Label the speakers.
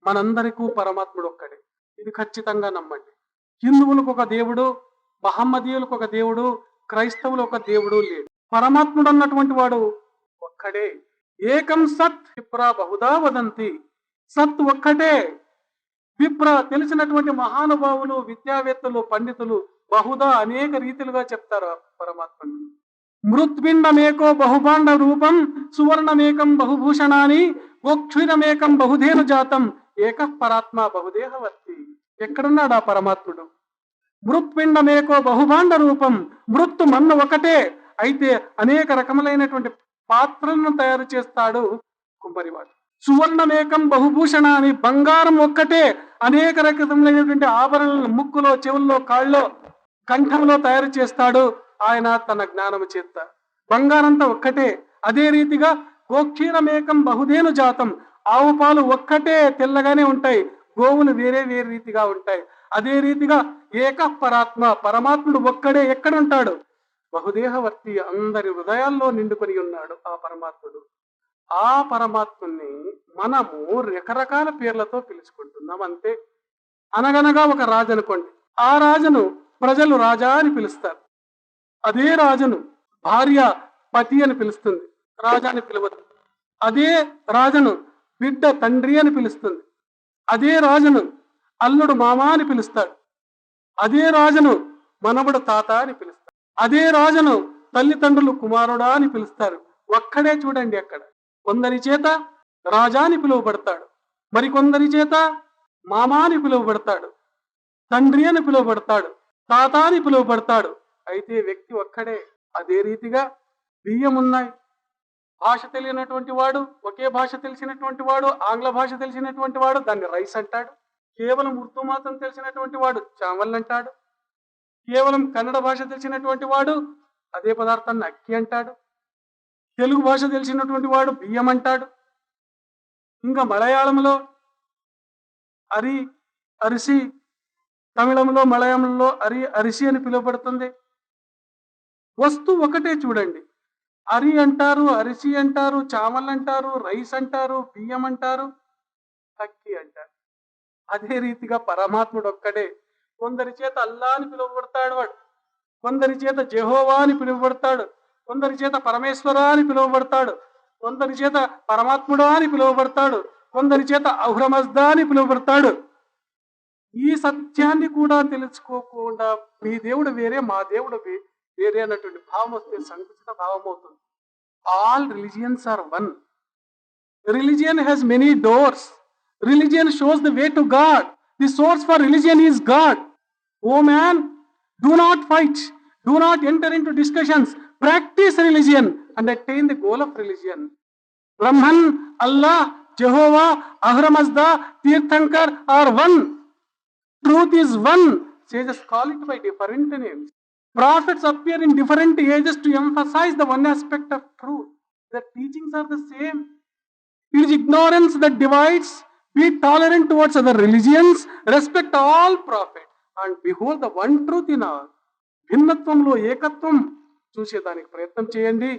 Speaker 1: మనందరికీ పరమాత్ముడు ఒక్కడే. ఇది ఖచ్చితంగా నమ్మండి. హిందువులకు ఒక దేవుడు, మహమ్మదీయులకు ఒక దేవుడు, క్రైస్తవులు ఒక దేవుడు లేడు. పరమాత్ముడు అన్నటువంటి వాడు ఒక్కడే. ఏకం సత్ విప్ర బహుదా వదంతి. సత్ ఒక్కటే. విప్ర తెలిసినటువంటి మహానుభావులు, విద్యావేత్తలు, పండితులు బహుదా అనేక రీతిలుగా చెప్తారు పరమాత్మని. మృత్పిండమేకో బహుభాండ రూపం సువర్ణమేకం బహుభూషణాని గోక్షురమేకం బహుధేను జాతం ఏక పరాత్మ బహుదేహవర్తి. ఎక్కడున్నాడు ఆ పరమాత్ముడు? మృత్పిండమేకో బహుభాండ రూపం. మృత్తు మన్ను ఒకటే, అయితే అనేక రకములైనటువంటి పాత్రలను తయారు చేస్తాడు కుమ్మరివాడు. సువర్ణమేకం బహుభూషణాని. బంగారం ఒక్కటే, అనేక రకములైనటువంటి ఆభరణలను ముక్కులో, చెవుల్లో, కాళ్ళలో, కంఠంలో తయారు చేస్తాడు ఆయన తన జ్ఞానము చేత. బంగారంతా ఒక్కటే. అదే రీతిగా గోక్షీరమేకం బహుధేను జాతం. ఆవు పాలు ఒక్కటే తెల్లగానే ఉంటాయి, గోవులు వేరే వేరే రీతిగా ఉంటాయి. అదే రీతిగా ఏక పరాత్మ, పరమాత్ముడు ఒక్కడే. ఎక్కడుంటాడు? బహుదేహవర్తి, అందరి హృదయాల్లో నిండుకొని ఉన్నాడు ఆ పరమాత్ముడు. ఆ పరమాత్ముని మనము రకరకాల పేర్లతో పిలుచుకుంటున్నాం అంతే. అనగనగా ఒక రాజు అనుకోండి, ఆ రాజును ప్రజలు రాజా అని పిలుస్తారు. అదే రాజును భార్య పతి అని పిలుస్తుంది, రాజా అని పిలవదు. అదే రాజును బిడ్డ తండ్రి అని పిలుస్తుంది. అదే రాజును అల్లుడు మామ అని పిలుస్తాడు. అదే రాజును మనవడు తాత అని పిలుస్తాడు. అదే రాజును తల్లిదండ్రులు కుమారుడా అని పిలుస్తారు. ఒక్కడే చూడండి అక్కడ. కొందరి చేత రాజా అని పిలువబడతాడు, మరికొందరి చేత మామా అని పిలువబడతాడు, తండ్రి అని పిలువబడతాడు, తాత అని పిలువబడతాడు. అయితే వ్యక్తి ఒక్కడే. అదే రీతిగా బియ్యం ఉన్నాయి. భాష తెలియనటువంటి వాడు, ఒకే భాష తెలిసినటువంటి వాడు, ఆంగ్ల భాష తెలిసినటువంటి వాడు దాన్ని రైస్ అంటాడు. కేవలం ఉర్దూ మాత్రం తెలిసినటువంటి వాడు చావల్ అంటాడు. కేవలం కన్నడ భాష తెలిసినటువంటి వాడు అదే పదార్థాన్ని అక్కి అంటాడు. తెలుగు భాష తెలిసినటువంటి వాడు బియ్యం అంటాడు. ఇంకా మలయాళంలో అరి, అరిసి, తమిళంలో, మలయాళంలో అరి, అరిసి అని పిలువబడుతుంది. వస్తువు ఒకటే చూడండి. అరి అంటారు, అరిసి అంటారు, చామల్ అంటారు, రైస్ అంటారు, బియ్యం అంటారు, అక్కి అంటారు. అదే రీతిగా పరమాత్ముడు ఒక్కడే. కొందరి చేత అల్లా అని పిలువబడతాడు వాడు, కొందరి చేత జెహోవా అని పిలువబడతాడు, కొందరి చేత పరమేశ్వర అని పిలువబడతాడు, కొందరి చేత పరమాత్ముడా అని పిలువబడతాడు, కొందరి చేత అహ్రమజ్దా అని పిలువబడతాడు. ఈ సత్యాన్ని కూడా తెలుసుకోకుండా మీ దేవుడు వేరే, మా దేవుడు వేరే అన్నటువంటి భావం వస్తే సంకుచిత భావం అవుతుంది. All religions are one. Religion has many doors. Religion shows the way to God. The source for religion is God. Oh man, do not fight. Do not enter into discussions. Practice religion and attain the goal of religion. Brahman, Allah, Jehovah, Ahramazda, Tirthankar are one. Truth is one. Sages call it by different names. Prophets appear in different ages to emphasize the one aspect of truth. The teachings are the same. It is ignorance that divides. Be tolerant towards other religions. Respect all prophets and behold the one truth in all. భిన్నత్వంలో ఏకత్వం చూసేదానికి ప్రయత్నం చేయండి.